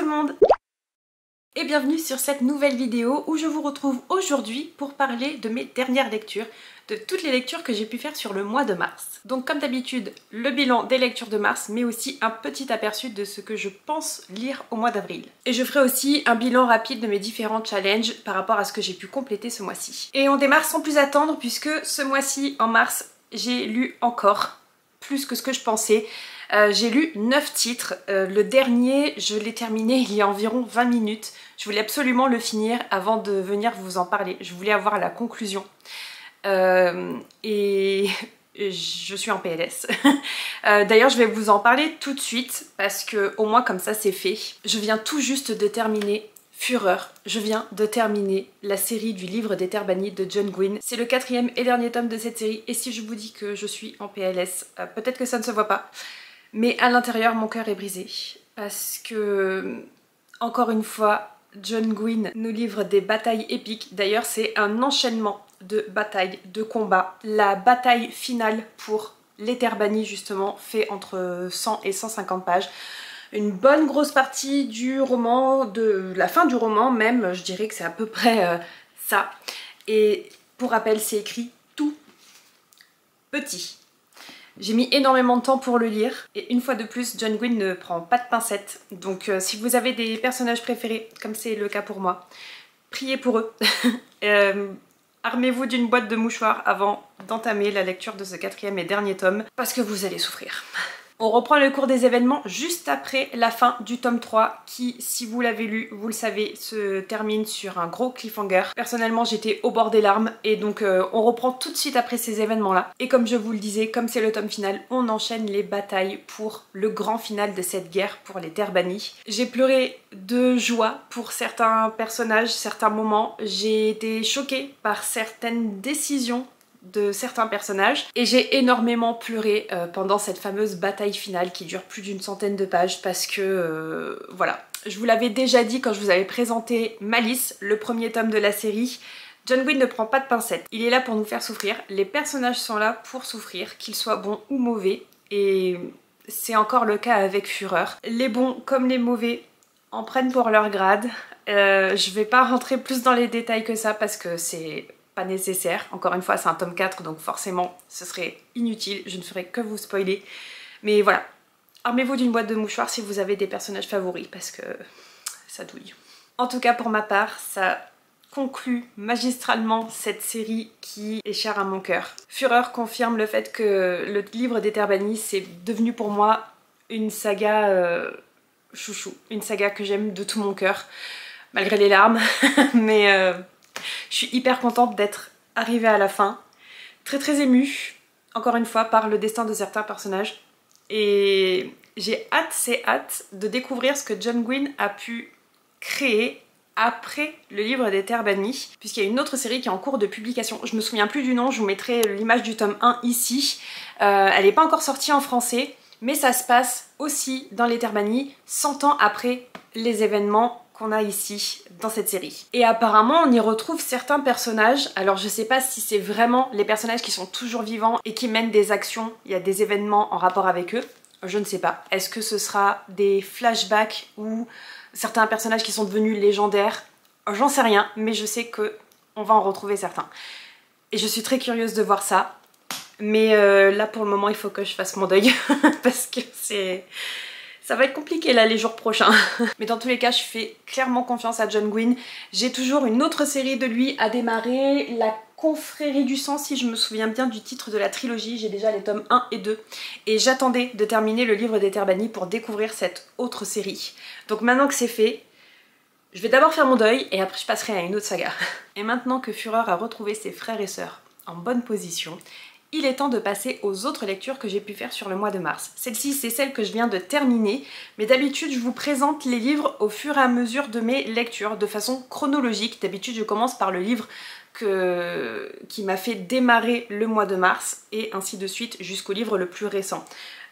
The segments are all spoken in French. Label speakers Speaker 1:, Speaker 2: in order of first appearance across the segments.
Speaker 1: tout le monde et bienvenue sur cette nouvelle vidéo où je vous retrouve aujourd'hui pour parler de mes dernières lectures, de toutes les lectures que j'ai pu faire sur le mois de mars. Donc comme d'habitude, le bilan des lectures de mars, mais aussi un petit aperçu de ce que je pense lire au mois d'avril. Et je ferai aussi un bilan rapide de mes différents challenges par rapport à ce que j'ai pu compléter ce mois-ci. Et on démarre sans plus attendre puisque ce mois-ci, en mars, j'ai lu encore plus que ce que je pensais. J'ai lu 9 titres, le dernier je l'ai terminé il y a environ 20 minutes. Je voulais absolument le finir avant de venir vous en parler, je voulais avoir la conclusion. Et je suis en PLS. D'ailleurs je vais vous en parler tout de suite parce que au moins comme ça c'est fait. Je viens tout juste de terminer Fureur, je viens de terminer la série du livre des Terres Bannies de John Gwynne. C'est le 4e et dernier tome de cette série et si je vous dis que je suis en PLS, peut-être que ça ne se voit pas. Mais à l'intérieur, mon cœur est brisé parce que, encore une fois, John Gwynne nous livre des batailles épiques. D'ailleurs, c'est un enchaînement de batailles, de combats. La bataille finale pour les Terres Bannies, justement, fait entre 100 et 150 pages. Une bonne grosse partie du roman, de la fin du roman même, je dirais que c'est à peu près ça. Et pour rappel, c'est écrit tout petit. J'ai mis énormément de temps pour le lire et une fois de plus John Gwynne ne prend pas de pincettes donc si vous avez des personnages préférés comme c'est le cas pour moi, priez pour eux. Armez-vous d'une boîte de mouchoirs avant d'entamer la lecture de ce 4e et dernier tome parce que vous allez souffrir. On reprend le cours des événements juste après la fin du tome 3 qui, si vous l'avez lu, vous le savez, se termine sur un gros cliffhanger. Personnellement, j'étais au bord des larmes et donc on reprend tout de suite après ces événements-là. Et comme je vous le disais, comme c'est le tome final, on enchaîne les batailles pour le grand final de cette guerre pour les Terres Bannies. J'ai pleuré de joie pour certains personnages, certains moments. J'ai été choquée par certaines décisions de certains personnages et j'ai énormément pleuré pendant cette fameuse bataille finale qui dure plus d'une centaine de pages parce que voilà, je vous l'avais déjà dit quand je vous avais présenté Malice, le premier tome de la série. John Gwynne ne prend pas de pincettes, il est là pour nous faire souffrir, les personnages sont là pour souffrir, qu'ils soient bons ou mauvais et c'est encore le cas avec Fureur. Les bons comme les mauvais en prennent pour leur grade. Je vais pas rentrer plus dans les détails que ça parce que c'est pas nécessaire. Encore une fois, c'est un tome 4, donc forcément, ce serait inutile. Je ne ferai que vous spoiler. Mais voilà, armez-vous d'une boîte de mouchoirs si vous avez des personnages favoris, parce que ça douille. En tout cas, pour ma part, ça conclut magistralement cette série qui est chère à mon cœur. Fureur confirme le fait que le livre des Terres Bannies, c'est devenu pour moi une saga chouchou. Une saga que j'aime de tout mon cœur, malgré les larmes, mais je suis hyper contente d'être arrivée à la fin, très émue, encore une fois, par le destin de certains personnages. Et j'ai hâte de découvrir ce que John Gwynne a pu créer après le livre des Terres Bannies, puisqu'il y a une autre série qui est en cours de publication. Je me souviens plus du nom, je vous mettrai l'image du tome 1 ici. Elle n'est pas encore sortie en français, mais ça se passe aussi dans les Terres Bannies, 100 ans après les événements qu'on a ici dans cette série. Et apparemment on y retrouve certains personnages, alors je sais pas si c'est vraiment les personnages qui sont toujours vivants et qui mènent des actions, il y a des événements en rapport avec eux, je ne sais pas. Est-ce que ce sera des flashbacks ou certains personnages qui sont devenus légendaires? J'en sais rien, mais je sais que on va en retrouver certains. Et je suis très curieuse de voir ça, mais là pour le moment il faut que je fasse mon deuil parce que ça va être compliqué là les jours prochains. Mais dans tous les cas, je fais clairement confiance à John Gwynne. J'ai toujours une autre série de lui à démarrer, La Confrérie du Sang, si je me souviens bien du titre de la trilogie. J'ai déjà les tomes 1 et 2. Et j'attendais de terminer le livre des Terres Bannies pour découvrir cette autre série. Donc maintenant que c'est fait, je vais d'abord faire mon deuil et après je passerai à une autre saga. Et maintenant que Fureur a retrouvé ses frères et sœurs en bonne position, il est temps de passer aux autres lectures que j'ai pu faire sur le mois de mars. Celle-ci, c'est celle que je viens de terminer, mais d'habitude, je vous présente les livres au fur et à mesure de mes lectures, de façon chronologique. D'habitude, je commence par le livre qui m'a fait démarrer le mois de mars, et ainsi de suite jusqu'au livre le plus récent.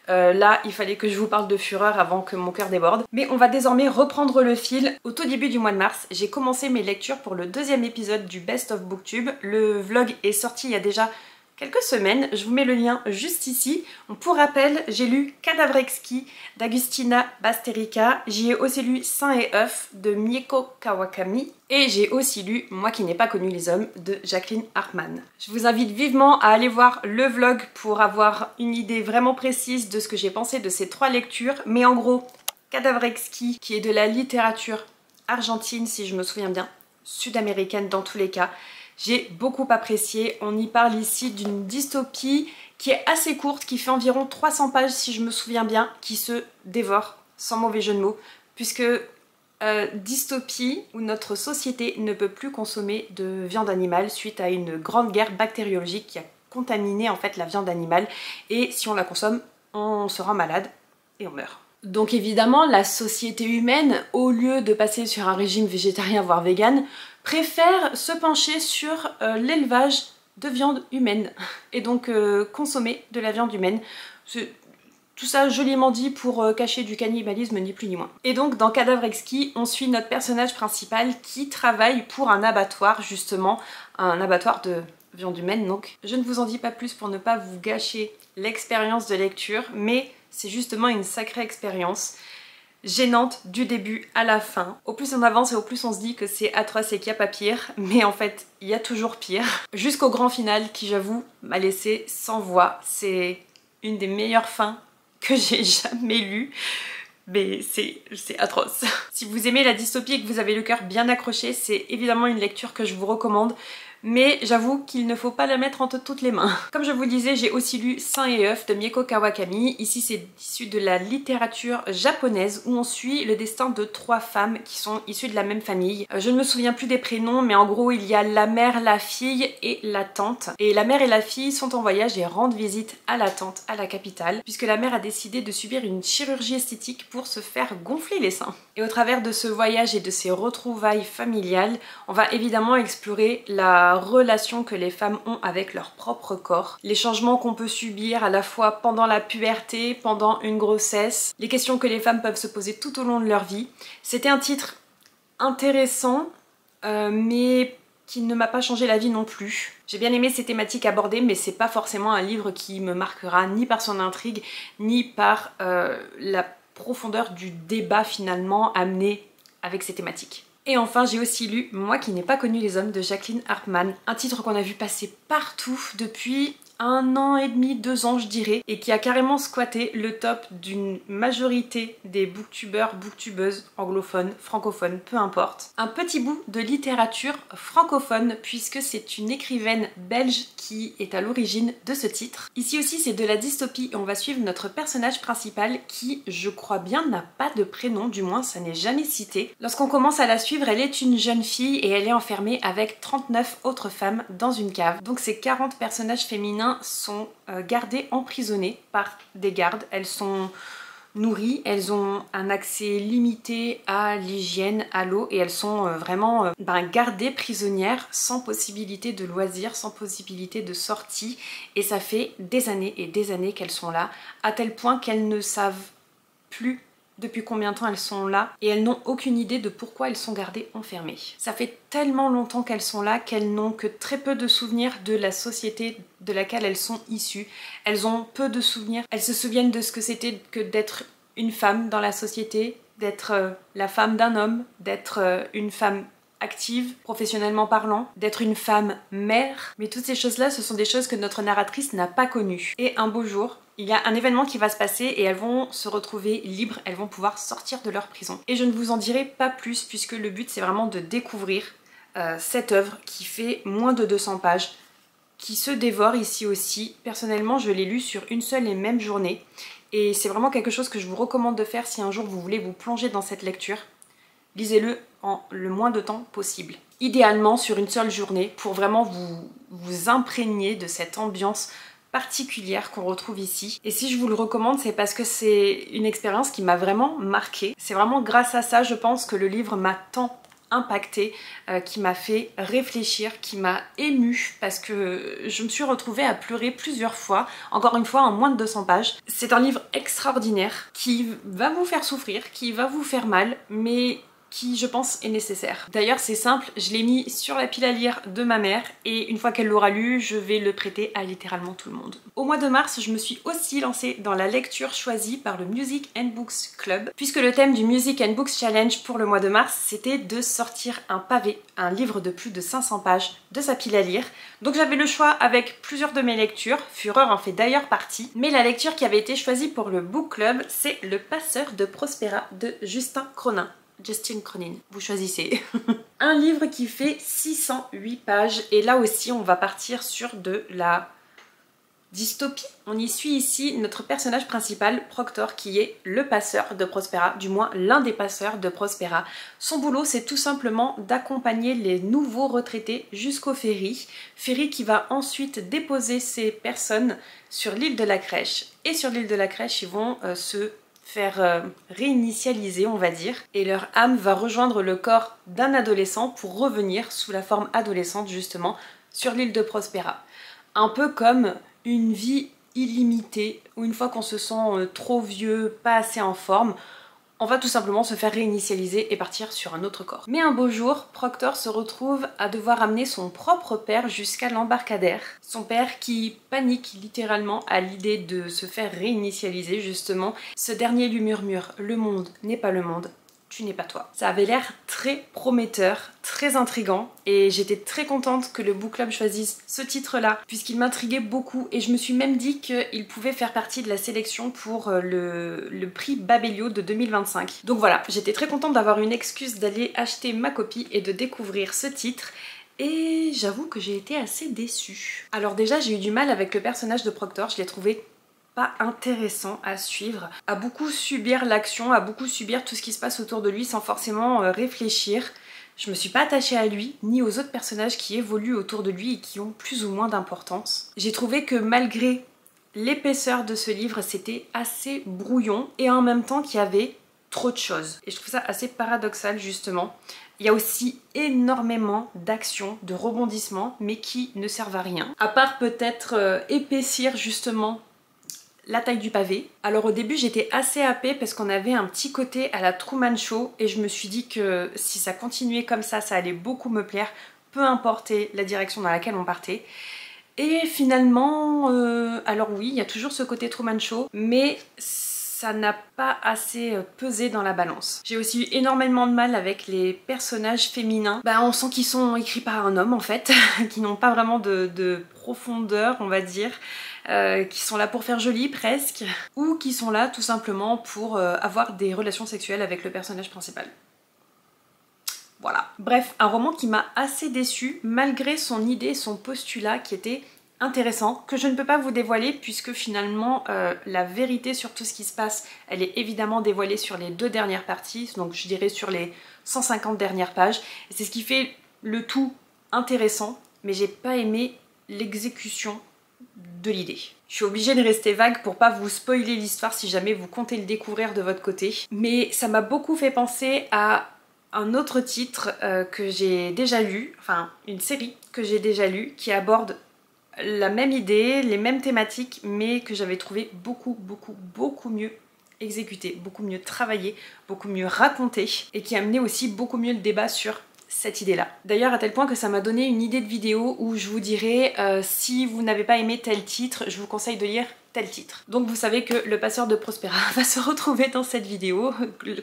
Speaker 1: Là, il fallait que je vous parle de Fureur avant que mon cœur déborde. Mais on va désormais reprendre le fil. Au tout début du mois de mars, j'ai commencé mes lectures pour le 2e épisode du Best of Booktube. Le vlog est sorti il y a déjà quelques semaines. Je vous mets le lien juste ici. Pour rappel, j'ai lu Cadavre exquis d'Agustina Basterica. J'y ai aussi lu Saint et œuf de Mieko Kawakami. Et j'ai aussi lu Moi qui n'ai pas connu les hommes de Jacqueline Hartmann. Je vous invite vivement à aller voir le vlog pour avoir une idée vraiment précise de ce que j'ai pensé de ces 3 lectures. Mais en gros, Cadavre exquis, qui est de la littérature argentine si je me souviens bien, sud-américaine dans tous les cas. J'ai beaucoup apprécié. On y parle ici d'une dystopie qui est assez courte, qui fait environ 300 pages si je me souviens bien, qui se dévore, sans mauvais jeu de mots, puisque dystopie où notre société ne peut plus consommer de viande animale suite à une grande guerre bactériologique qui a contaminé en fait la viande animale, et si on la consomme, on se rend malade et on meurt. Donc évidemment, la société humaine, au lieu de passer sur un régime végétarien voire vegan, préfère se pencher sur l'élevage de viande humaine et donc consommer de la viande humaine. Tout ça joliment dit pour cacher du cannibalisme ni plus ni moins. Et donc dans Cadavre exquis, on suit notre personnage principal qui travaille pour un abattoir, justement, un abattoir de viande humaine donc. Je ne vous en dis pas plus pour ne pas vous gâcher l'expérience de lecture, mais c'est justement une sacrée expérience, gênante du début à la fin. Au plus on avance et au plus on se dit que c'est atroce et qu'il n'y a pas pire, mais en fait il y a toujours pire. Jusqu'au grand final qui, j'avoue, m'a laissé sans voix. C'est une des meilleures fins que j'ai jamais lues, mais c'est atroce. Si vous aimez la dystopie et que vous avez le cœur bien accroché, c'est évidemment une lecture que je vous recommande. Mais j'avoue qu'il ne faut pas la mettre entre toutes les mains. Comme je vous disais, j'ai aussi lu Saint et œuf de Mieko Kawakami. Ici, c'est issu de la littérature japonaise où on suit le destin de 3 femmes qui sont issues de la même famille. Je ne me souviens plus des prénoms, mais en gros, il y a la mère, la fille et la tante. Et la mère et la fille sont en voyage et rendent visite à la tante, à la capitale, puisque la mère a décidé de subir une chirurgie esthétique pour se faire gonfler les seins. Et au travers de ce voyage et de ces retrouvailles familiales, on va évidemment explorer la relation que les femmes ont avec leur propre corps, les changements qu'on peut subir à la fois pendant la puberté, pendant une grossesse, les questions que les femmes peuvent se poser tout au long de leur vie. C'était un titre intéressant, mais qui ne m'a pas changé la vie non plus. J'ai bien aimé ces thématiques abordées, mais c'est pas forcément un livre qui me marquera ni par son intrigue, ni par la profondeur du débat finalement amené avec ces thématiques. Et enfin, j'ai aussi lu Moi qui n'ai pas connu les hommes de Jacqueline Hartmann, un titre qu'on a vu passer partout depuis 1 an et demi, 2 ans je dirais, et qui a carrément squatté le top d'une majorité des booktubeurs, booktubeuses anglophones, francophones, peu importe. Un petit bout de littérature francophone puisque c'est une écrivaine belge qui est à l'origine de ce titre. Ici aussi c'est de la dystopie et on va suivre notre personnage principal qui, je crois bien, n'a pas de prénom, du moins ça n'est jamais cité. Lorsqu'on commence à la suivre, elle est une jeune fille et elle est enfermée avec 39 autres femmes dans une cave. Donc ces 40 personnages féminins sont gardés, emprisonnés par des gardes. Elles sont nourries, elles ont un accès limité à l'hygiène, à l'eau, et elles sont vraiment gardées prisonnières sans possibilité de loisirs, sans possibilité de sortie, et ça fait des années et des années qu'elles sont là, à tel point qu'elles ne savent plus depuis combien de temps elles sont là, et elles n'ont aucune idée de pourquoi elles sont gardées enfermées. Ça fait tellement longtemps qu'elles sont là qu'elles n'ont que très peu de souvenirs de la société de laquelle elles sont issues. Elles ont peu de souvenirs, elles se souviennent de ce que c'était que d'être une femme dans la société, d'être la femme d'un homme, d'être une femme active, professionnellement parlant, d'être une femme mère. Mais toutes ces choses-là, ce sont des choses que notre narratrice n'a pas connues. Et un beau jour, il y a un événement qui va se passer et elles vont se retrouver libres, elles vont pouvoir sortir de leur prison. Et je ne vous en dirai pas plus puisque le but c'est vraiment de découvrir cette œuvre qui fait moins de 200 pages, qui se dévore ici aussi. Personnellement, je l'ai lu sur une seule et même journée et c'est vraiment quelque chose que je vous recommande de faire si un jour vous voulez vous plonger dans cette lecture. Lisez-le en le moins de temps possible. Idéalement sur une seule journée pour vraiment vous imprégner de cette ambiance particulière qu'on retrouve ici. Et si je vous le recommande, c'est parce que c'est une expérience qui m'a vraiment marquée. C'est vraiment grâce à ça, je pense, que le livre m'a tant impactée, qui m'a fait réfléchir, qui m'a émue, parce que je me suis retrouvée à pleurer plusieurs fois, encore une fois en moins de 200 pages. C'est un livre extraordinaire qui va vous faire souffrir, qui va vous faire mal, mais qui je pense est nécessaire. D'ailleurs c'est simple, je l'ai mis sur la pile à lire de ma mère et une fois qu'elle l'aura lu, je vais le prêter à littéralement tout le monde. Au mois de mars, je me suis aussi lancée dans la lecture choisie par le Music and Books Club, puisque le thème du Music and Books Challenge pour le mois de mars, c'était de sortir un pavé, un livre de plus de 500 pages de sa pile à lire. Donc j'avais le choix avec plusieurs de mes lectures, Fureur en fait d'ailleurs partie, mais la lecture qui avait été choisie pour le book club, c'est Le Passeur de Prospera de Justin Cronin. Justin Cronin, vous choisissez. Un livre qui fait 608 pages et là aussi on va partir sur de la dystopie. On y suit ici notre personnage principal, Proctor, qui est le passeur de Prospera, du moins l'un des passeurs de Prospera. Son boulot c'est tout simplement d'accompagner les nouveaux retraités jusqu'au ferry, ferry qui va ensuite déposer ces personnes sur l'île de la Crèche. Et sur l'île de la Crèche ils vont se faire réinitialiser on va dire et leur âme va rejoindre le corps d'un adolescent pour revenir sous la forme adolescente justement sur l'île de Prospera. Un peu comme une vie illimitée où une fois qu'on se sent trop vieux, pas assez en forme, on va tout simplement se faire réinitialiser et partir sur un autre corps. Mais un beau jour, Proctor se retrouve à devoir amener son propre père jusqu'à l'embarcadère. Son père qui panique littéralement à l'idée de se faire réinitialiser justement. Ce dernier lui murmure « Le monde n'est pas le monde, tu n'es pas toi ». Ça avait l'air très prometteur, très intriguant et j'étais très contente que le book club choisisse ce titre-là puisqu'il m'intriguait beaucoup et je me suis même dit qu'il pouvait faire partie de la sélection pour le prix Babelio de 2025. Donc voilà, j'étais très contente d'avoir une excuse d'aller acheter ma copie et de découvrir ce titre. Et j'avoue que j'ai été assez déçue. Alors déjà j'ai eu du mal avec le personnage de Proctor, je l'ai trouvé pas intéressant à suivre, à beaucoup subir l'action, à beaucoup subir tout ce qui se passe autour de lui sans forcément réfléchir. Je me suis pas attachée à lui, ni aux autres personnages qui évoluent autour de lui et qui ont plus ou moins d'importance. J'ai trouvé que malgré l'épaisseur de ce livre, c'était assez brouillon et en même temps qu'il y avait trop de choses. Et je trouve ça assez paradoxal justement. Il y a aussi énormément d'actions, de rebondissements, mais qui ne servent à rien. À part peut-être épaissir justement la taille du pavé. Alors au début j'étais assez happée parce qu'on avait un petit côté à la Truman Show et je me suis dit que si ça continuait comme ça allait beaucoup me plaire, peu importe la direction dans laquelle on partait. Et finalement, alors oui, il y a toujours ce côté Truman Show, mais ça n'a pas assez pesé dans la balance. J'ai aussi eu énormément de mal avec les personnages féminins. Bah, on sent qu'ils sont écrits par un homme en fait, qui n'ont pas vraiment de profondeur on va dire. Qui sont là pour faire joli presque, ou qui sont là tout simplement pour avoir des relations sexuelles avec le personnage principal. Voilà. Bref, un roman qui m'a assez déçue malgré son idée, son postulat qui était intéressant, que je ne peux pas vous dévoiler puisque finalement la vérité sur tout ce qui se passe, elle est évidemment dévoilée sur les 2 dernières parties, donc je dirais sur les 150 dernières pages, et c'est ce qui fait le tout intéressant, mais j'ai pas aimé l'exécution de l'idée. Je suis obligée de rester vague pour pas vous spoiler l'histoire si jamais vous comptez le découvrir de votre côté. Mais ça m'a beaucoup fait penser à un autre titre que j'ai déjà lu, enfin une série que j'ai déjà lue qui aborde la même idée, les mêmes thématiques, mais que j'avais trouvé beaucoup mieux exécuté, beaucoup mieux travaillé, beaucoup mieux raconté et qui amenait aussi beaucoup mieux le débat sur cette idée-là. D'ailleurs à tel point que ça m'a donné une idée de vidéo où je vous dirais si vous n'avez pas aimé tel titre, je vous conseille de lire tel titre. Donc vous savez que le passeur de Prospera va se retrouver dans cette vidéo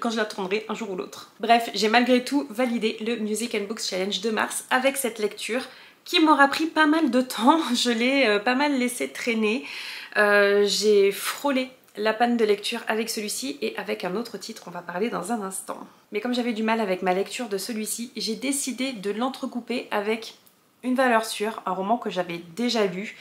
Speaker 1: quand je la tournerai un jour ou l'autre. Bref, j'ai malgré tout validé le Music and Books Challenge de mars avec cette lecture qui m'aura pris pas mal de temps, je l'ai pas mal laissé traîner. J'ai frôlé la panne de lecture avec celui-ci et avec un autre titre, on va parler dans un instant. Mais comme j'avais du mal avec ma lecture de celui-ci, j'ai décidé de l'entrecouper avec Une valeur sûre, un roman que j'avais déjà lu.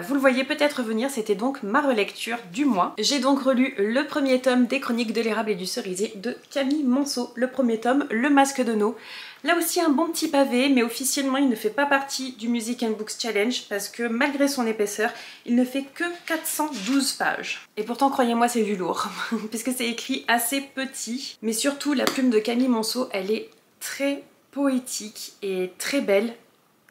Speaker 1: Vous le voyez peut-être venir, c'était donc ma relecture du mois. J'ai donc relu le premier tome des Chroniques de l'érable et du cerisier de Camille Monceau, le premier tome, Le Masque de No. Là aussi un bon petit pavé, mais officiellement il ne fait pas partie du Music and Books Challenge parce que malgré son épaisseur, il ne fait que 412 pages. Et pourtant croyez-moi c'est du lourd, puisque c'est écrit assez petit, mais surtout la plume de Camille Monceau, elle est très poétique et très belle,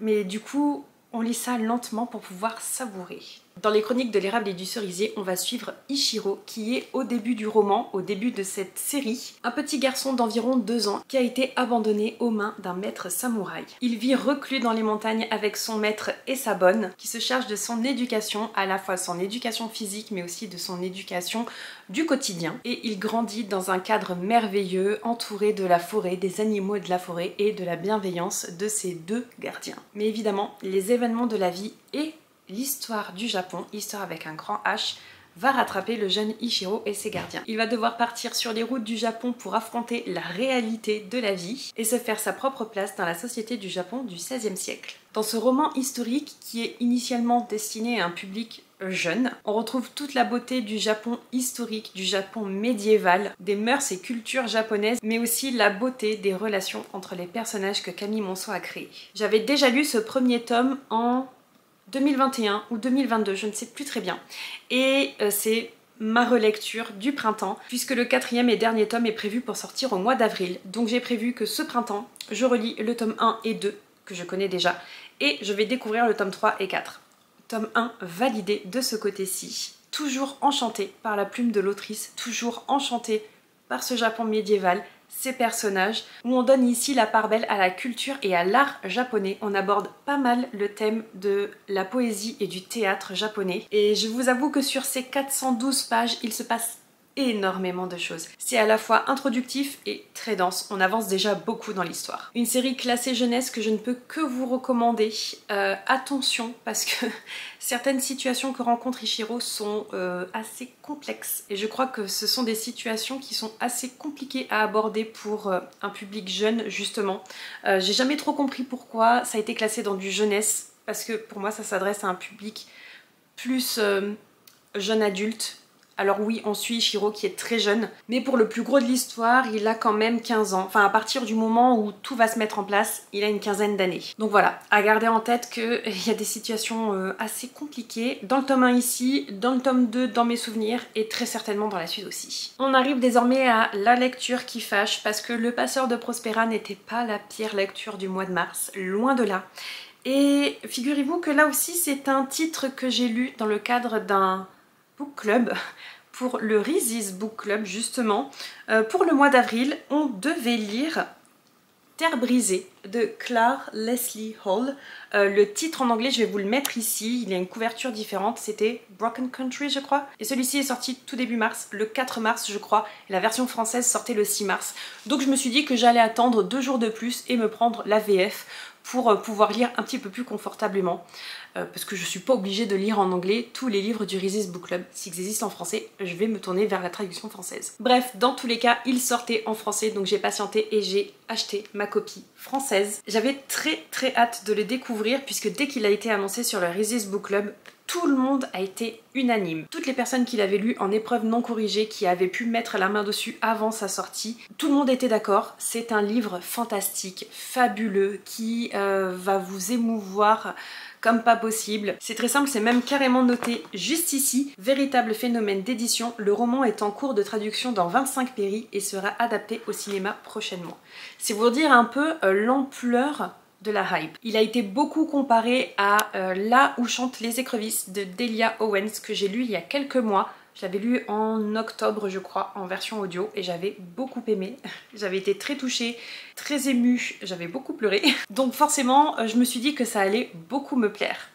Speaker 1: mais du coup on lit ça lentement pour pouvoir savourer. Dans les chroniques de l'érable et du cerisier, on va suivre Ichiro qui est au début du roman, au début de cette série, un petit garçon d'environ 2 ans qui a été abandonné aux mains d'un maître samouraï. Il vit reclus dans les montagnes avec son maître et sa bonne qui se charge de son éducation, à la fois son éducation physique mais aussi de son éducation du quotidien. Et il grandit dans un cadre merveilleux entouré de la forêt, des animaux de la forêt et de la bienveillance de ses 2 gardiens. Mais évidemment, les événements de la vie et l'histoire du Japon, histoire avec un grand H, va rattraper le jeune Ichiro et ses gardiens. Il va devoir partir sur les routes du Japon pour affronter la réalité de la vie et se faire sa propre place dans la société du Japon du XVIe siècle. Dans ce roman historique qui est initialement destiné à un public jeune, on retrouve toute la beauté du Japon historique, du Japon médiéval, des mœurs et cultures japonaises, mais aussi la beauté des relations entre les personnages que Camille Monceau a créés. J'avais déjà lu ce premier tome en 2021 ou 2022, je ne sais plus très bien. Et c'est ma relecture du printemps, puisque le 4e et dernier tome est prévu pour sortir au mois d'avril. Donc j'ai prévu que ce printemps, je relis le tome 1 et 2, que je connais déjà, et je vais découvrir le tome 3 et 4. Tome 1 validé de ce côté-ci. Toujours enchantée par la plume de l'autrice, toujours enchantée par ce Japon médiéval, ces personnages, où on donne ici la part belle à la culture et à l'art japonais. On aborde pas mal le thème de la poésie et du théâtre japonais. Et je vous avoue que sur ces 412 pages, il se passe énormément de choses. C'est à la fois introductif et très dense, on avance déjà beaucoup dans l'histoire. Une série classée jeunesse que je ne peux que vous recommander. Attention, parce que certaines situations que rencontre Ichiro sont assez complexes et je crois que ce sont des situations qui sont assez compliquées à aborder pour un public jeune justement. J'ai jamais trop compris pourquoi ça a été classé dans du jeunesse, parce que pour moi ça s'adresse à un public plus jeune adulte. Alors oui, on suit Ichiro qui est très jeune, mais pour le plus gros de l'histoire, il a quand même 15 ans. Enfin, à partir du moment où tout va se mettre en place, il a une quinzaine d'années. Donc voilà, à garder en tête qu'il y a des situations assez compliquées dans le tome 1 ici, dans le tome 2 dans mes souvenirs, et très certainement dans la suite aussi. On arrive désormais à la lecture qui fâche, parce que Le Passeur de Prospera n'était pas la pire lecture du mois de mars, loin de là. Et figurez-vous que là aussi, c'est un titre que j'ai lu dans le cadre d'un book club, pour le Reese's Book Club justement. Pour le mois d'avril, on devait lire Terre brisée de Clare Leslie Hall. Le titre en anglais, je vais vous le mettre ici, il y a une couverture différente, c'était Broken Country je crois. Et celui-ci est sorti tout début mars, le 4 mars je crois, et la version française sortait le 6 mars. Donc je me suis dit que j'allais attendre 2 jours de plus et me prendre la VF pour pouvoir lire un petit peu plus confortablement. Parce que je suis pas obligée de lire en anglais tous les livres du Reese's Book Club. S'ils existent en français, je vais me tourner vers la traduction française. Bref, dans tous les cas, il sortait en français, donc j'ai patienté et j'ai acheté ma copie française. J'avais très hâte de le découvrir, puisque dès qu'il a été annoncé sur le Reese's Book Club, tout le monde a été unanime. Toutes les personnes qui l'avaient lu en épreuve non corrigée, qui avaient pu mettre la main dessus avant sa sortie, tout le monde était d'accord. C'est un livre fantastique, fabuleux, qui va vous émouvoir comme pas possible. C'est très simple, c'est même carrément noté juste ici. Véritable phénomène d'édition, le roman est en cours de traduction dans 25 pays et sera adapté au cinéma prochainement. C'est vous dire un peu l'ampleur de la hype. Il a été beaucoup comparé à Là où chantent les écrevisses de Delia Owens, que j'ai lu il y a quelques mois. Je l'avais lu en octobre je crois, en version audio, et j'avais beaucoup aimé. J'avais été très touchée, très émue, j'avais beaucoup pleuré. Donc forcément, je me suis dit que ça allait beaucoup me plaire.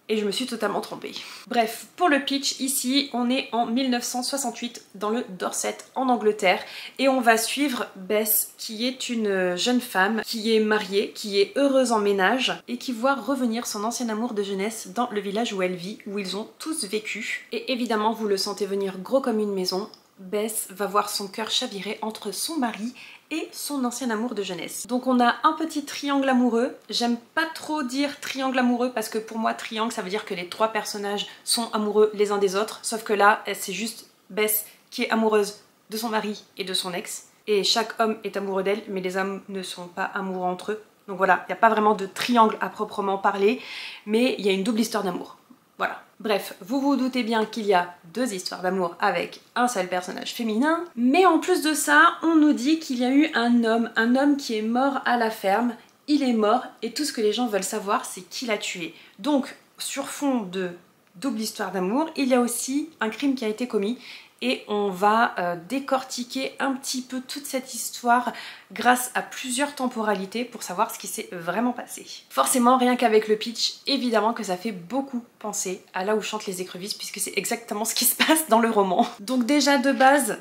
Speaker 1: Et je me suis totalement trompée. Bref, pour le pitch, ici, on est en 1968 dans le Dorset, en Angleterre, et on va suivre Bess, qui est une jeune femme qui est mariée, qui est heureuse en ménage, et qui voit revenir son ancien amour de jeunesse dans le village où elle vit, où ils ont tous vécu. Et évidemment, vous le sentez venir gros comme une maison, Bess va voir son cœur chavirer entre son mari et son ancien amour de jeunesse. Donc on a un petit triangle amoureux. J'aime pas trop dire triangle amoureux parce que pour moi triangle ça veut dire que les 3 personnages sont amoureux les uns des autres, sauf que là c'est juste Bess qui est amoureuse de son mari et de son ex, et chaque homme est amoureux d'elle mais les hommes ne sont pas amoureux entre eux. Donc voilà, il n'y a pas vraiment de triangle à proprement parler, mais il y a une double histoire d'amour. Voilà. Bref, vous vous doutez bien qu'il y a 2 histoires d'amour avec un seul personnage féminin, mais en plus de ça, on nous dit qu'il y a eu un homme qui est mort à la ferme, il est mort et tout ce que les gens veulent savoir c'est qui l'a tué. Donc, sur fond de double histoire d'amour, il y a aussi un crime qui a été commis et on va décortiquer un petit peu toute cette histoire grâce à plusieurs temporalités pour savoir ce qui s'est vraiment passé. Forcément, rien qu'avec le pitch, évidemment que ça fait beaucoup penser à Là où chantent les écrevisses puisque c'est exactement ce qui se passe dans le roman. Donc déjà de base,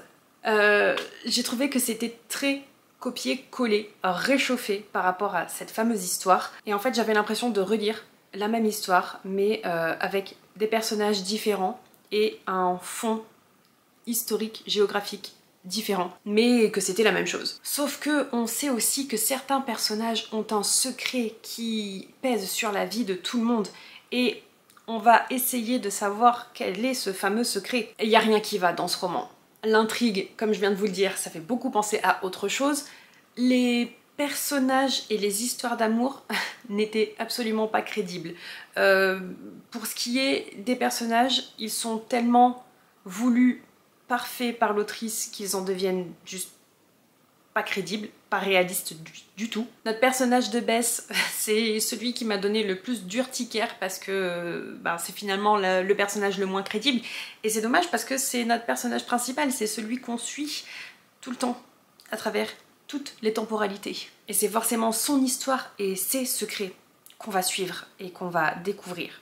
Speaker 1: j'ai trouvé que c'était très copié-collé, réchauffé par rapport à cette fameuse histoire. Et en fait, j'avais l'impression de relire la même histoire, mais avec des personnages différents et un fond historique, géographique différent, mais que c'était la même chose. Sauf que on sait aussi que certains personnages ont un secret qui pèse sur la vie de tout le monde et on va essayer de savoir quel est ce fameux secret. Il n'y a rien qui va dans ce roman. L'intrigue, comme je viens de vous le dire, ça fait beaucoup penser à autre chose. Les personnages et les histoires d'amour n'étaient absolument pas crédibles. Pour ce qui est des personnages, ils sont tellement voulus parfaits par l'autrice qu'ils en deviennent juste pas crédibles, pas réalistes du tout. Notre personnage de Bess, c'est celui qui m'a donné le plus d'urticaire parce que c'est finalement le personnage le moins crédible. Et c'est dommage parce que c'est notre personnage principal, c'est celui qu'on suit tout le temps, à travers toutes les temporalités. Et c'est forcément son histoire et ses secrets qu'on va suivre et qu'on va découvrir.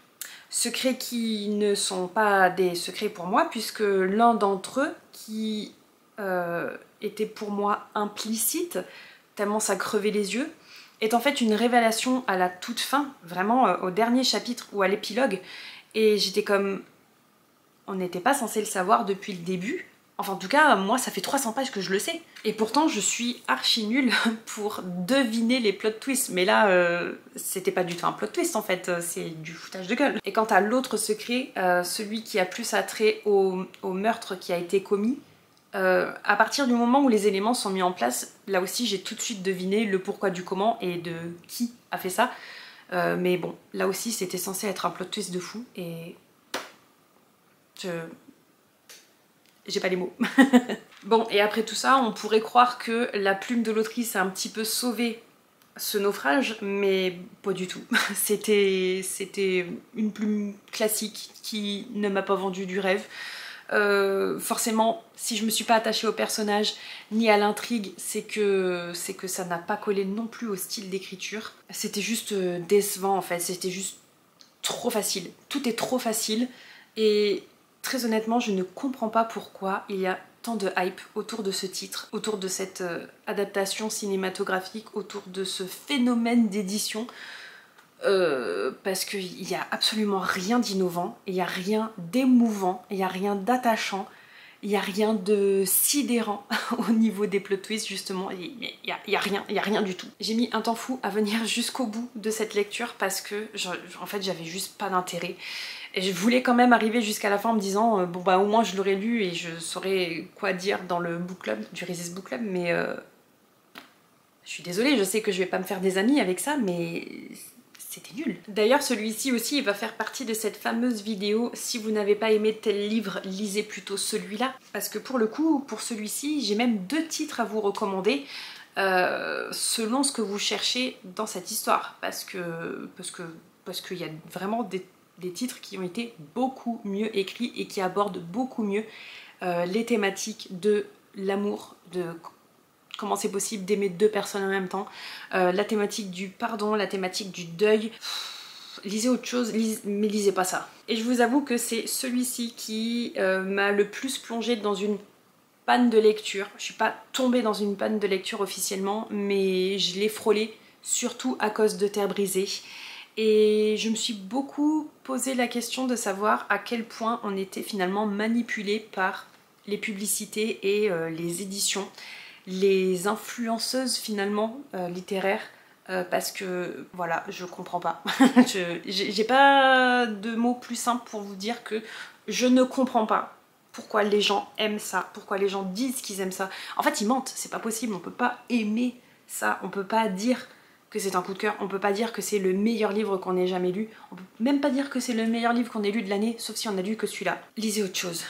Speaker 1: Secrets qui ne sont pas des secrets pour moi, puisque l'un d'entre eux, qui était pour moi implicite, tellement ça crevait les yeux, est en fait une révélation à la toute fin, vraiment au dernier chapitre ou à l'épilogue. Et j'étais comme... On n'était pas censé le savoir depuis le début. Enfin en tout cas, moi ça fait 300 pages que je le sais. Et pourtant je suis archi nulle pour deviner les plot twists. Mais là, c'était pas du tout un plot twist en fait, c'est du foutage de gueule. Et quant à l'autre secret, celui qui a plus attrait au meurtre qui a été commis, à partir du moment où les éléments sont mis en place, là aussi j'ai tout de suite deviné le pourquoi du comment et de qui a fait ça. Mais bon, là aussi c'était censé être un plot twist de fou et... J'ai pas les mots. Bon, et après tout ça, on pourrait croire que la plume de l'autrice a un petit peu sauvé ce naufrage, mais pas du tout. C'était une plume classique qui ne m'a pas vendu du rêve. Forcément, si je me suis pas attachée au personnage ni à l'intrigue, c'est que ça n'a pas collé non plus au style d'écriture. C'était juste décevant en fait, c'était juste trop facile. Tout est trop facile et très honnêtement, je ne comprends pas pourquoi il y a tant de hype autour de ce titre, autour de cette adaptation cinématographique, autour de ce phénomène d'édition. Parce qu'il n'y a absolument rien d'innovant, il n'y a rien d'émouvant, il n'y a rien d'attachant, il n'y a rien de sidérant au niveau des plot twists justement, il n'y a rien du tout. J'ai mis un temps fou à venir jusqu'au bout de cette lecture parce que en fait j'avais juste pas d'intérêt. Et je voulais quand même arriver jusqu'à la fin en me disant bon bah au moins je l'aurais lu et je saurais quoi dire dans le book club, du Resist Book Club, mais je suis désolée, je sais que je vais pas me faire des amis avec ça, mais c'était nul. D'ailleurs celui-ci aussi il va faire partie de cette fameuse vidéo si vous n'avez pas aimé tel livre, lisez plutôt celui-là. Parce que pour le coup, pour celui-ci, j'ai même 2 titres à vous recommander selon ce que vous cherchez dans cette histoire. Parce qu'il y a vraiment des titres qui ont été beaucoup mieux écrits et qui abordent beaucoup mieux les thématiques de l'amour, de comment c'est possible d'aimer 2 personnes en même temps, la thématique du pardon, la thématique du deuil. Lisez autre chose, mais lisez pas ça. Et je vous avoue que c'est celui-ci qui m'a le plus plongée dans une panne de lecture. Je suis pas tombée dans une panne de lecture officiellement, mais je l'ai frôlée, surtout à cause de Terre brisée. Et je me suis beaucoup posé la question de savoir à quel point on était finalement manipulé par les publicités et les éditions, les influenceuses finalement littéraires, parce que voilà, je comprends pas. J'ai pas de mots plus simples pour vous dire que je ne comprends pas pourquoi les gens aiment ça, pourquoi les gens disent qu'ils aiment ça. En fait ils mentent, c'est pas possible, on peut pas aimer ça, on peut pas dire que c'est un coup de cœur, on peut pas dire que c'est le meilleur livre qu'on ait jamais lu, on peut même pas dire que c'est le meilleur livre qu'on ait lu de l'année, sauf si on a lu que celui-là. Lisez autre chose.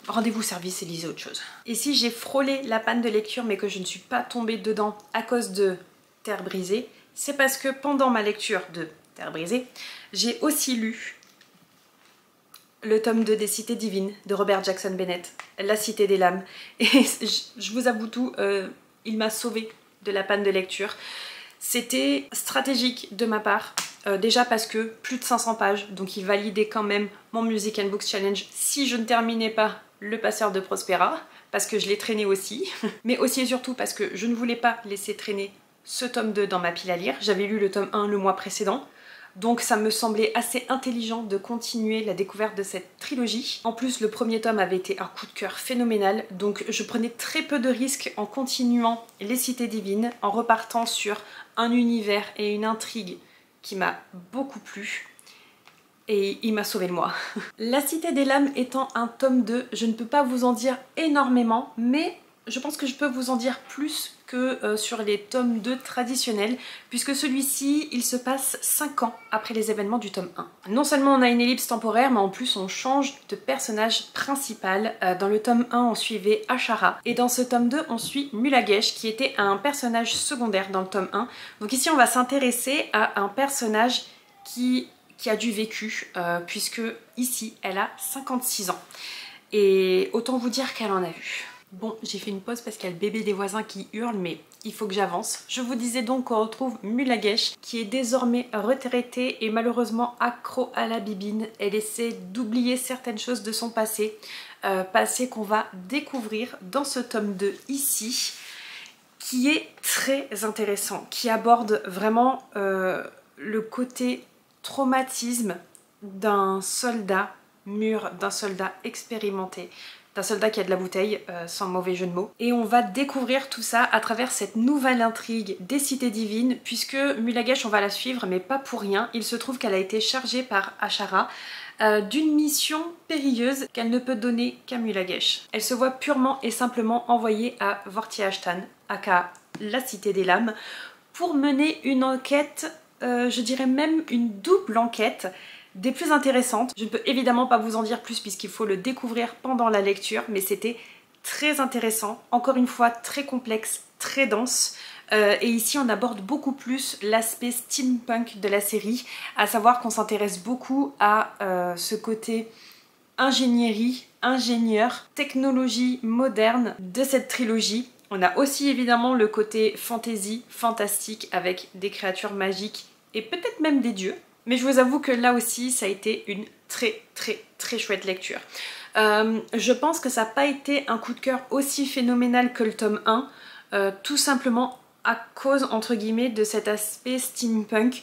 Speaker 1: Rendez-vous service et lisez autre chose. Et si j'ai frôlé la panne de lecture mais que je ne suis pas tombée dedans à cause de Terre brisée, c'est parce que pendant ma lecture de Terre brisée, j'ai aussi lu le tome 2 des Cités Divines de Robert Jackson Bennett, La Cité des Lames. Et je vous avoue tout, il m'a sauvée de la panne de lecture. C'était stratégique de ma part, déjà parce que plus de 500 pages, donc il validait quand même mon Music and Books Challenge si je ne terminais pas Le Passeur de Prospera, parce que je l'ai traîné aussi, mais aussi et surtout parce que je ne voulais pas laisser traîner ce tome 2 dans ma pile à lire. J'avais lu le tome 1 le mois précédent, donc ça me semblait assez intelligent de continuer la découverte de cette trilogie. En plus, le premier tome avait été un coup de cœur phénoménal, donc je prenais très peu de risques en continuant Les Cités Divines, en repartant sur un univers et une intrigue qui m'a beaucoup plu. Et il m'a sauvé le mois. La Cité des Lames étant un tome 2, je ne peux pas vous en dire énormément, mais je pense que je peux vous en dire plus que sur les tomes 2 traditionnels, puisque celui-ci, il se passe 5 ans après les événements du tome 1. Non seulement on a une ellipse temporaire, mais en plus on change de personnage principal. Dans le tome 1, on suivait Ashara, et dans ce tome 2, on suit Mulagesh, qui était un personnage secondaire dans le tome 1. Donc ici, on va s'intéresser à un personnage qui a du vécu, puisque ici, elle a 56 ans. Et autant vous dire qu'elle en a vu. Bon, j'ai fait une pause parce qu'il y a le bébé des voisins qui hurle, mais il faut que j'avance. Je vous disais donc qu'on retrouve Mulagesh, qui est désormais retraitée et malheureusement accro à la bibine. Elle essaie d'oublier certaines choses de son passé, passé qu'on va découvrir dans ce tome 2 ici, qui est très intéressant, qui aborde vraiment le côté traumatisme d'un soldat mûr, d'un soldat expérimenté, d'un soldat qui a de la bouteille, sans mauvais jeu de mots. Et on va découvrir tout ça à travers cette nouvelle intrigue des Cités Divines, puisque Mulagesh, on va la suivre, mais pas pour rien. Il se trouve qu'elle a été chargée par Ashara d'une mission périlleuse qu'elle ne peut donner qu'à Mulagesh. Elle se voit purement et simplement envoyée à Vortier Ashtan, aka la Cité des Lames, pour mener une enquête, je dirais même une double enquête, des plus intéressantes. Je ne peux évidemment pas vous en dire plus puisqu'il faut le découvrir pendant la lecture, mais c'était très intéressant, encore une fois très complexe, très dense. Et ici on aborde beaucoup plus l'aspect steampunk de la série, à savoir qu'on s'intéresse beaucoup à ce côté ingénierie, ingénieur, technologie moderne de cette trilogie. On a aussi évidemment le côté fantasy, fantastique, avec des créatures magiques et peut-être même des dieux. Mais je vous avoue que là aussi, ça a été une très chouette lecture. Je pense que ça n'a pas été un coup de cœur aussi phénoménal que le tome 1, tout simplement à cause, entre guillemets, de cet aspect steampunk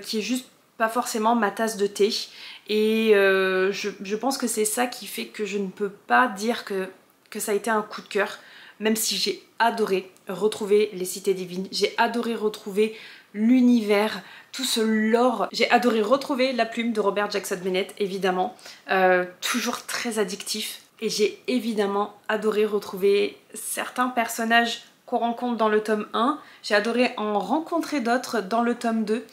Speaker 1: qui est juste pas forcément ma tasse de thé. Et je pense que c'est ça qui fait que je ne peux pas dire que ça a été un coup de cœur, même si j'ai adoré retrouver les Cités Divines, j'ai adoré retrouver l'univers, tout ce lore. J'ai adoré retrouver la plume de Robert Jackson Bennett, évidemment, toujours très addictif. Et j'ai évidemment adoré retrouver certains personnages qu'on rencontre dans le tome 1. J'ai adoré en rencontrer d'autres dans le tome 2.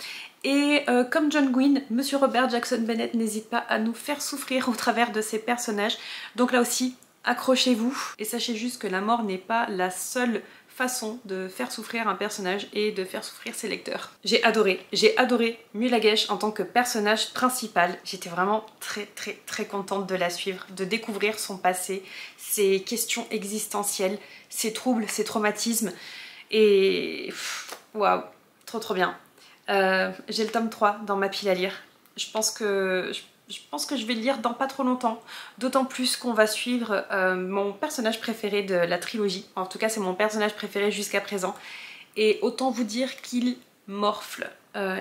Speaker 1: Et comme John Gwynne, Monsieur Robert Jackson Bennett n'hésite pas à nous faire souffrir au travers de ses personnages. Donc là aussi, accrochez-vous et sachez juste que la mort n'est pas la seule façon de faire souffrir un personnage et de faire souffrir ses lecteurs. J'ai adoré Mulagesh en tant que personnage principal. J'étais vraiment très contente de la suivre, de découvrir son passé, ses questions existentielles, ses troubles, ses traumatismes. Et waouh, trop bien. J'ai le tome 3 dans ma pile à lire. Je pense que je vais le lire dans pas trop longtemps, d'autant plus qu'on va suivre mon personnage préféré de la trilogie. En tout cas, c'est mon personnage préféré jusqu'à présent. Et autant vous dire qu'il morfle.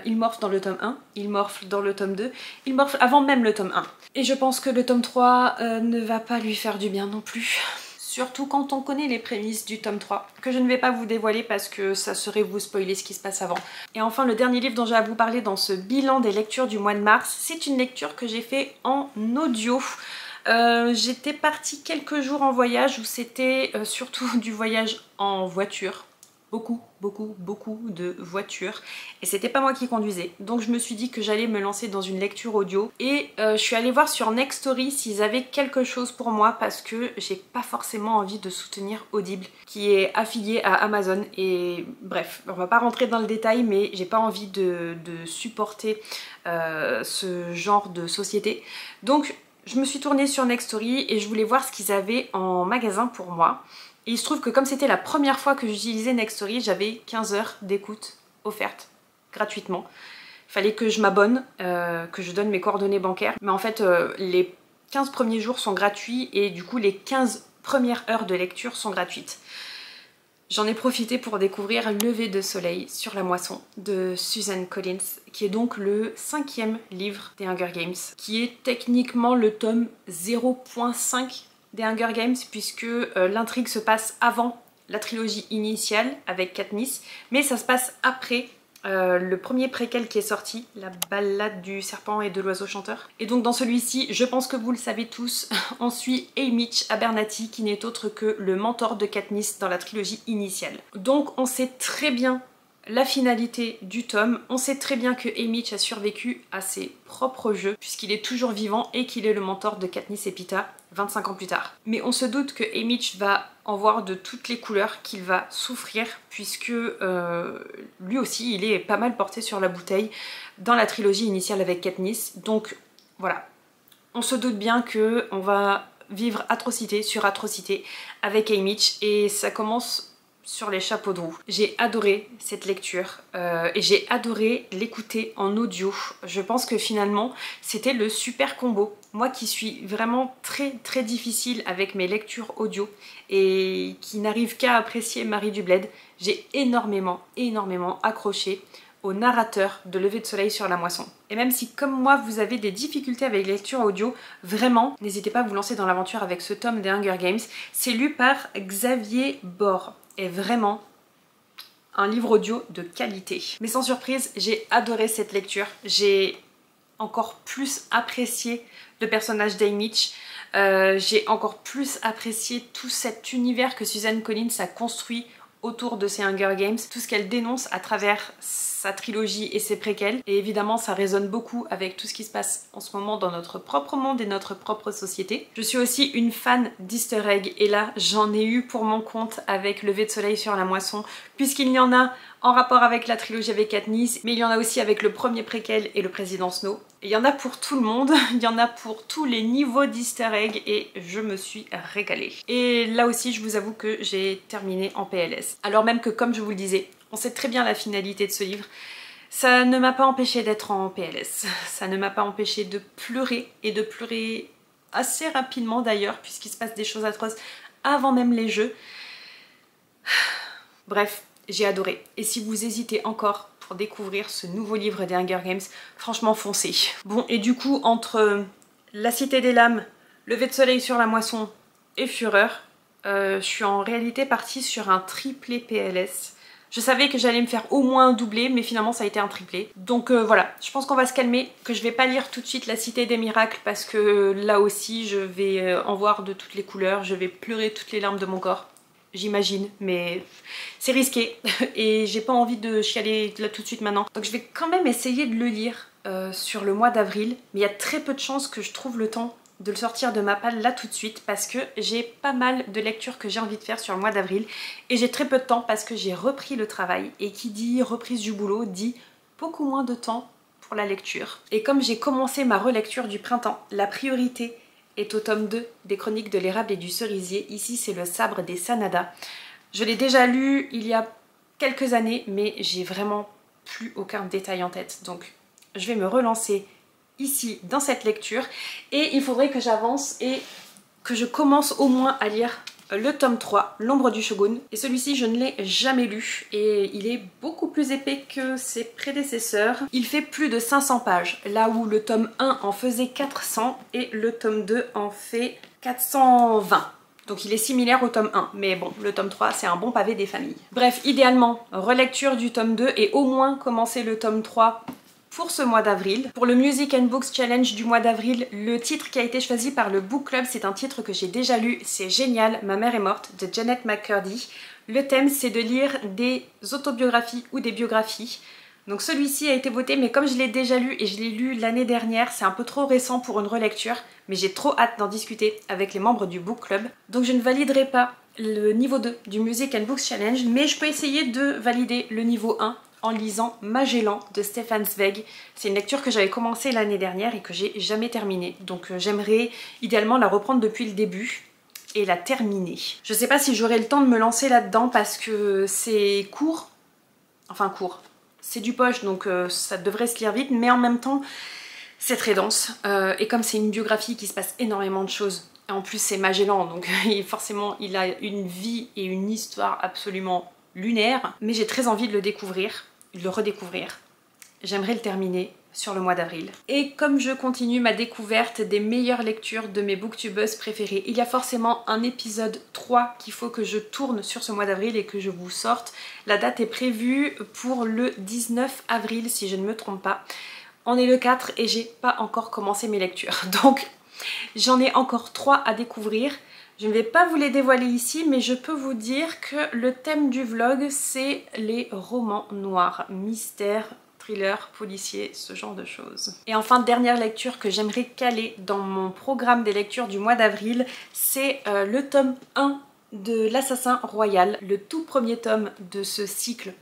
Speaker 1: Il morfle dans le tome 1, il morfle dans le tome 2, il morfle avant même le tome 1. Et je pense que le tome 3 ne va pas lui faire du bien non plus. Surtout quand on connaît les prémices du tome 3, que je ne vais pas vous dévoiler parce que ça serait vous spoiler ce qui se passe avant. Et enfin, le dernier livre dont j'ai à vous parler dans ce bilan des lectures du mois de mars, c'est une lecture que j'ai fait en audio. J'étais partie quelques jours en voyage où c'était surtout du voyage en voiture. Beaucoup de voitures et c'était pas moi qui conduisais, donc je me suis dit que j'allais me lancer dans une lecture audio et je suis allée voir sur Nextory s'ils avaient quelque chose pour moi parce que j'ai pas forcément envie de soutenir Audible qui est affilié à Amazon et bref, on va pas rentrer dans le détail mais j'ai pas envie de supporter ce genre de société, donc je me suis tournée sur Nextory et je voulais voir ce qu'ils avaient en magasin pour moi. Et il se trouve que comme c'était la première fois que j'utilisais Nextory, j'avais 15 heures d'écoute offertes gratuitement. Il fallait que je m'abonne, que je donne mes coordonnées bancaires. Mais en fait, les 15 premiers jours sont gratuits et du coup les 15 premières heures de lecture sont gratuites. J'en ai profité pour découvrir Lever de soleil sur la moisson de Suzanne Collins, qui est donc le 5e livre des Hunger Games, qui est techniquement le tome 0.5 des Hunger Games, puisque l'intrigue se passe avant la trilogie initiale avec Katniss, mais ça se passe après le premier préquel qui est sorti, la ballade du serpent et de l'oiseau chanteur. Et donc dans celui-ci, je pense que vous le savez tous, on suit Haymitch Abernathy, qui n'est autre que le mentor de Katniss dans la trilogie initiale. Donc on sait très bien la finalité du tome, on sait très bien que Haymitch a survécu à ses propres jeux, puisqu'il est toujours vivant et qu'il est le mentor de Katniss et Peeta 25 ans plus tard. Mais on se doute que Haymitch va en voir de toutes les couleurs, qu'il va souffrir, puisque lui aussi il est pas mal porté sur la bouteille dans la trilogie initiale avec Katniss. Donc voilà, on se doute bien que on va vivre atrocité sur atrocité avec Haymitch, et ça commence sur les chapeaux de roue. J'ai adoré cette lecture et j'ai adoré l'écouter en audio. Je pense que finalement c'était le super combo. Moi qui suis vraiment très difficile avec mes lectures audio et qui n'arrive qu'à apprécier Marie du Bled, j'ai énormément accroché au narrateur de Lever de soleil sur la moisson. Et même si comme moi vous avez des difficultés avec les lectures audio, vraiment n'hésitez pas à vous lancer dans l'aventure avec ce tome des Hunger Games. C'est lu par Xavier Bord. Est vraiment un livre audio de qualité. Mais sans surprise, j'ai adoré cette lecture. J'ai encore plus apprécié le personnage d'Haymitch. J'ai encore plus apprécié tout cet univers que Suzanne Collins a construit autour de ces Hunger Games, tout ce qu'elle dénonce à travers sa trilogie et ses préquels. Et évidemment ça résonne beaucoup avec tout ce qui se passe en ce moment dans notre propre monde et notre propre société. Je suis aussi une fan d'easter egg et là j'en ai eu pour mon compte avec Lever de soleil sur la moisson, puisqu'il y en a en rapport avec la trilogie avec Katniss, mais il y en a aussi avec le premier préquel et le président Snow. Il y en a pour tout le monde, il y en a pour tous les niveaux d'easter egg et je me suis régalée. Et là aussi je vous avoue que j'ai terminé en PLS. Alors même que comme je vous le disais, on sait très bien la finalité de ce livre, ça ne m'a pas empêché d'être en PLS. Ça ne m'a pas empêché de pleurer, et de pleurer assez rapidement d'ailleurs, puisqu'il se passe des choses atroces avant même les jeux. Bref, j'ai adoré. Et si vous hésitez encore pour découvrir ce nouveau livre des Hunger Games, franchement foncez. Bon, et du coup, entre La Cité des Lames, Lever de soleil sur la moisson et Fureur, je suis en réalité partie sur un triplé PLS. Je savais que j'allais me faire au moins un doublé, mais finalement ça a été un triplé. Donc voilà, je pense qu'on va se calmer, que je vais pas lire tout de suite La Cité des Miracles, parce que là aussi je vais en voir de toutes les couleurs, je vais pleurer toutes les larmes de mon corps. J'imagine, mais c'est risqué et j'ai pas envie de chialer là tout de suite maintenant. Donc je vais quand même essayer de le lire sur le mois d'avril, mais il y a très peu de chances que je trouve le temps de le sortir de ma palle là tout de suite, parce que j'ai pas mal de lectures que j'ai envie de faire sur le mois d'avril et j'ai très peu de temps parce que j'ai repris le travail, et qui dit reprise du boulot dit beaucoup moins de temps pour la lecture. Et comme j'ai commencé ma relecture du printemps, la priorité est au tome 2 des Chroniques de l'érable et du cerisier. Ici c'est le sabre des Sanada. Je l'ai déjà lu il y a quelques années, mais j'ai vraiment plus aucun détail en tête, donc je vais me relancer ici dans cette lecture, et il faudrait que j'avance et que je commence au moins à lire le tome 3, L'ombre du shogun. Et celui-ci je ne l'ai jamais lu et il est beaucoup plus épais que ses prédécesseurs. Il fait plus de 500 pages, là où le tome 1 en faisait 400 et le tome 2 en fait 420. Donc il est similaire au tome 1, mais bon, le tome 3 c'est un bon pavé des familles. Bref, idéalement, relecture du tome 2 et au moins commencer le tome 3 pour ce mois d'avril. Pour le Music and Books Challenge du mois d'avril, le titre qui a été choisi par le Book Club, c'est un titre que j'ai déjà lu, c'est génial, Ma mère est morte, de Janet McCurdy. Le thème c'est de lire des autobiographies ou des biographies. Donc celui-ci a été voté, mais comme je l'ai déjà lu et je l'ai lu l'année dernière, c'est un peu trop récent pour une relecture, mais j'ai trop hâte d'en discuter avec les membres du Book Club. Donc je ne validerai pas le niveau 2 du Music and Books Challenge, mais je peux essayer de valider le niveau 1 en lisant Magellan de Stefan Zweig. C'est une lecture que j'avais commencée l'année dernière et que j'ai jamais terminée. Donc j'aimerais idéalement la reprendre depuis le début et la terminer. Je sais pas si j'aurai le temps de me lancer là-dedans parce que c'est court. Enfin court. C'est du poche donc ça devrait se lire vite, mais en même temps c'est très dense. Et comme c'est une biographie qui se passe énormément de choses, et en plus c'est Magellan donc forcément il a une vie et une histoire absolument lunaire. Mais j'ai très envie de le découvrir, de le redécouvrir. J'aimerais le terminer sur le mois d'avril. Et comme je continue ma découverte des meilleures lectures de mes booktubeuses préférées, il y a forcément un épisode 3 qu'il faut que je tourne sur ce mois d'avril et que je vous sorte. La date est prévue pour le 19 avril si je ne me trompe pas. On est le 4 et j'ai pas encore commencé mes lectures. Donc j'en ai encore 3 à découvrir. Je ne vais pas vous les dévoiler ici, mais je peux vous dire que le thème du vlog, c'est les romans noirs, mystères, thrillers, policiers, ce genre de choses. Et enfin, dernière lecture que j'aimerais caler dans mon programme des lectures du mois d'avril, c'est le tome 1 de l'Assassin Royal, le tout premier tome de ce cycle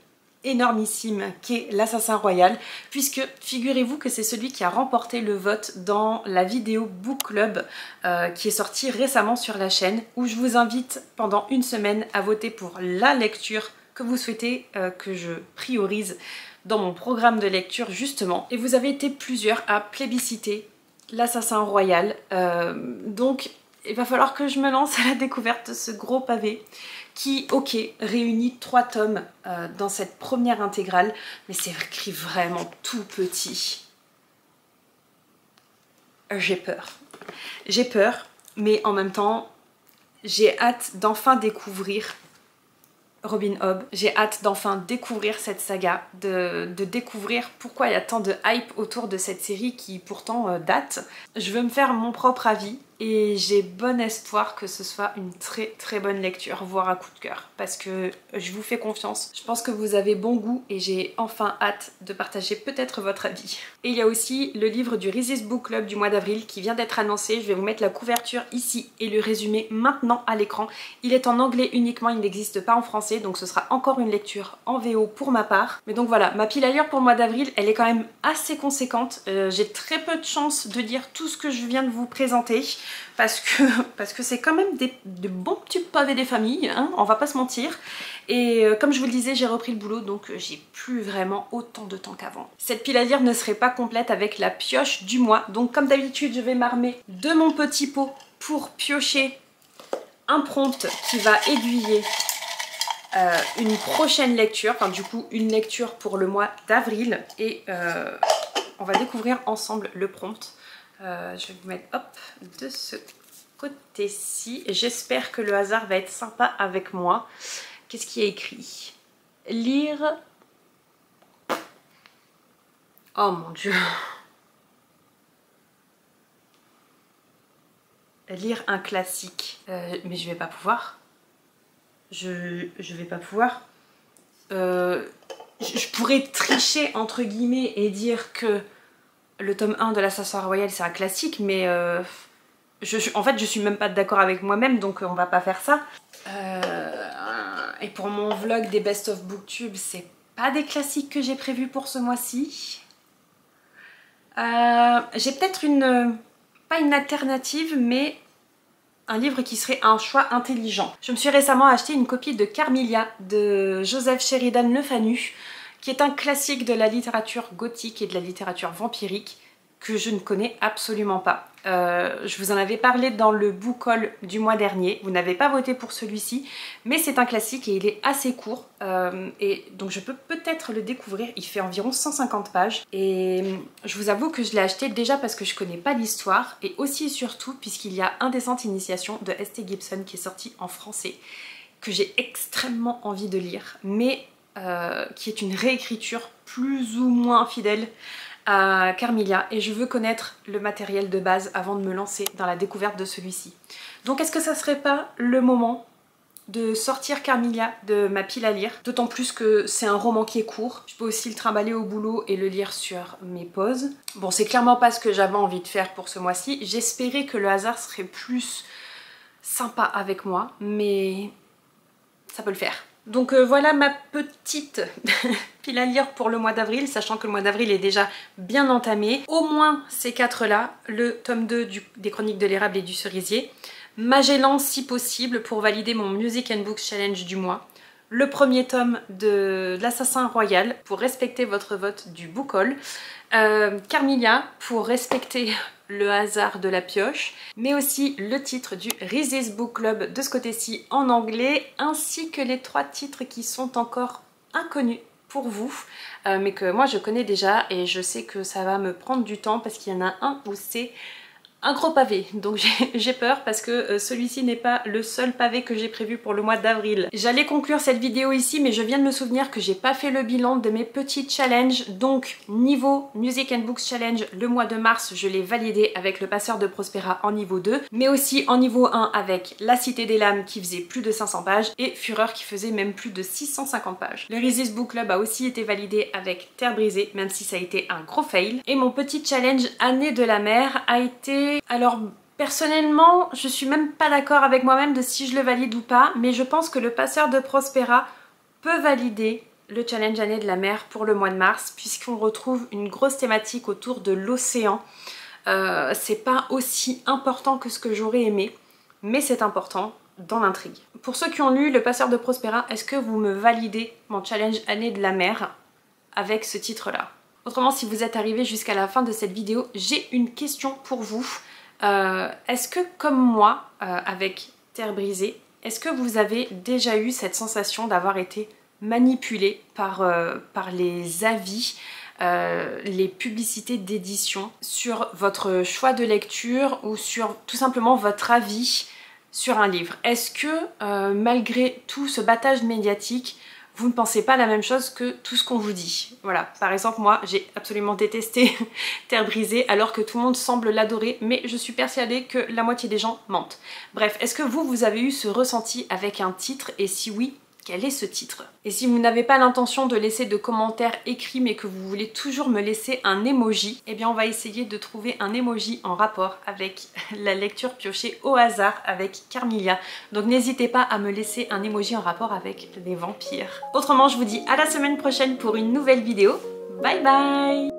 Speaker 1: énormissime qu'est l'Assassin Royal, puisque figurez-vous que c'est celui qui a remporté le vote dans la vidéo Book Club qui est sortie récemment sur la chaîne, où je vous invite pendant une semaine à voter pour la lecture que vous souhaitez que je priorise dans mon programme de lecture justement. Et vous avez été plusieurs à plébisciter l'Assassin Royal, donc il va falloir que je me lance à la découverte de ce gros pavé qui, ok, réunit 3 tomes dans cette première intégrale, mais c'est écrit vraiment tout petit. J'ai peur. J'ai peur, mais en même temps, j'ai hâte d'enfin découvrir Robin Hobb. J'ai hâte d'enfin découvrir cette saga, de découvrir pourquoi il y a tant de hype autour de cette série qui pourtant date. Je veux me faire mon propre avis et j'ai bon espoir que ce soit une très très bonne lecture, voire un coup de cœur, parce que je vous fais confiance. Je pense que vous avez bon goût et j'ai enfin hâte de partager peut-être votre avis. Et il y a aussi le livre du Resist Book Club du mois d'avril qui vient d'être annoncé. Je vais vous mettre la couverture ici et le résumé maintenant à l'écran. Il est en anglais uniquement, il n'existe pas en français, donc ce sera encore une lecture en VO pour ma part. Mais donc voilà, ma pile à lire pour le mois d'avril, elle est quand même assez conséquente. J'ai très peu de chance de lire tout ce que je viens de vous présenter, parce que c'est quand même de bons petits pavés des familles, hein, on va pas se mentir. Et comme je vous le disais, j'ai repris le boulot, donc j'ai plus vraiment autant de temps qu'avant. Cette pile à lire ne serait pas complète avec la pioche du mois, donc comme d'habitude, je vais m'armer de mon petit pot pour piocher un prompt qui va aiguiller une prochaine lecture, enfin du coup une lecture pour le mois d'avril, et on va découvrir ensemble le prompt. Je vais vous mettre hop de ce côté-ci. J'espère que le hasard va être sympa avec moi. Qu'est-ce qui est écrit? Lire... Oh mon dieu. Lire un classique. Mais je vais pas pouvoir. Je vais pas pouvoir. Je pourrais tricher entre guillemets et dire que le tome 1 de l'Assassin Royal c'est un classique, mais en fait je suis même pas d'accord avec moi-même, donc on va pas faire ça. Et pour mon vlog des Best of Booktube, c'est pas des classiques que j'ai prévus pour ce mois-ci. J'ai peut-être pas une alternative, mais un livre qui serait un choix intelligent. Je me suis récemment acheté une copie de Carmilla de Joseph Sheridan Le Fanu, qui est un classique de la littérature gothique et de la littérature vampirique que je ne connais absolument pas. Je vous en avais parlé dans le book haul du mois dernier. Vous n'avez pas voté pour celui-ci, mais c'est un classique et il est assez court. Et donc je peux peut-être le découvrir. Il fait environ 150 pages. Et je vous avoue que je l'ai acheté déjà parce que je connais pas l'histoire, et aussi et surtout puisqu'il y a Indécente Initiation de S.T. Gibson qui est sorti en français, que j'ai extrêmement envie de lire, mais qui est une réécriture plus ou moins fidèle à Carmilla, et je veux connaître le matériel de base avant de me lancer dans la découverte de celui-ci. Donc est-ce que ça serait pas le moment de sortir Carmilla de ma pile à lire? D'autant plus que c'est un roman qui est court. Je peux aussi le trimballer au boulot et le lire sur mes pauses. Bon, c'est clairement pas ce que j'avais envie de faire pour ce mois-ci. J'espérais que le hasard serait plus sympa avec moi, mais ça peut le faire. Donc voilà ma petite pile à lire pour le mois d'avril, sachant que le mois d'avril est déjà bien entamé. Au moins ces 4-là, le tome 2 des Chroniques de l'érable et du cerisier, Magellan si possible pour valider mon Music and Books Challenge du mois, le premier tome de l'Assassin Royal pour respecter votre vote du book haul, Carmilla pour respecter le hasard de la pioche, mais aussi le titre du Reese's Book Club de ce côté-ci en anglais, ainsi que les 3 titres qui sont encore inconnus pour vous, mais que moi je connais déjà et je sais que ça va me prendre du temps parce qu'il y en a un où c'est un gros pavé, donc j'ai peur parce que celui-ci n'est pas le seul pavé que j'ai prévu pour le mois d'avril. J'allais conclure cette vidéo ici, mais je viens de me souvenir que j'ai pas fait le bilan de mes petits challenges. Donc niveau Music and Books Challenge, le mois de mars, je l'ai validé avec le Passeur de Prospera en niveau 2, mais aussi en niveau 1 avec La Cité des Lames qui faisait plus de 500 pages et Fureur qui faisait même plus de 650 pages. Le Reese's Book Club a aussi été validé avec Terre Brisée, même si ça a été un gros fail. Et mon petit challenge Année de la Mer a été... Alors personnellement, je suis même pas d'accord avec moi-même de si je le valide ou pas, mais je pense que le Passeur de Prospera peut valider le challenge Année de la Mer pour le mois de mars, puisqu'on retrouve une grosse thématique autour de l'océan. C'est pas aussi important que ce que j'aurais aimé, mais c'est important dans l'intrigue. Pour ceux qui ont lu le Passeur de Prospera, est-ce que vous me validez mon challenge Année de la Mer avec ce titre-là? Autrement, si vous êtes arrivé jusqu'à la fin de cette vidéo, j'ai une question pour vous. Est-ce que, comme moi, avec Terre Brisée, est-ce que vous avez déjà eu cette sensation d'avoir été manipulé par les avis, les publicités d'édition sur votre choix de lecture ou sur tout simplement votre avis sur un livre? Est-ce que, malgré tout ce battage médiatique, vous ne pensez pas la même chose que tout ce qu'on vous dit? Voilà, par exemple moi j'ai absolument détesté Terre Brisée alors que tout le monde semble l'adorer, mais je suis persuadée que la moitié des gens mentent. Bref, est-ce que vous avez eu ce ressenti avec un titre, et si oui, quel est ce titre? Et si vous n'avez pas l'intention de laisser de commentaires écrits mais que vous voulez toujours me laisser un emoji, eh bien on va essayer de trouver un emoji en rapport avec la lecture piochée au hasard avec Carmilla. Donc n'hésitez pas à me laisser un emoji en rapport avec les vampires. Autrement, je vous dis à la semaine prochaine pour une nouvelle vidéo. Bye bye!